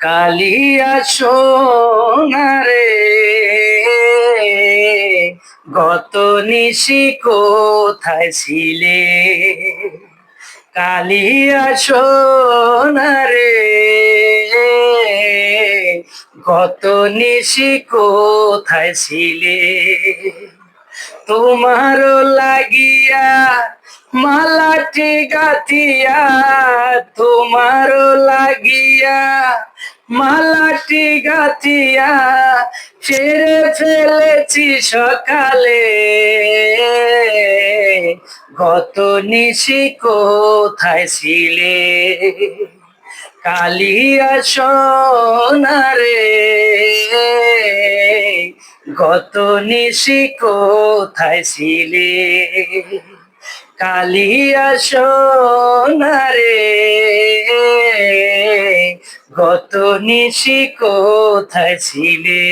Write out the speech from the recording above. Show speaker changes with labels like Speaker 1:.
Speaker 1: কালিয়া সোনারে গত নিশি কোথায় ছিলে? কালিয়া সোনারে গত নিশি কোথায় ছিলে? তোমারও লাগিয়া মালাটি গাথিয়া, তোমারও লাগিয়া মালাটি গাথিয়া ছেড়ে ফেলেছি সকালে। গত নিশি কোথায় ছিলে? কালিয়া সোনারে গত নিশি কোথায় ছিলে? কালিয়া সোনারে গত নিশি কোথায় ছিলে?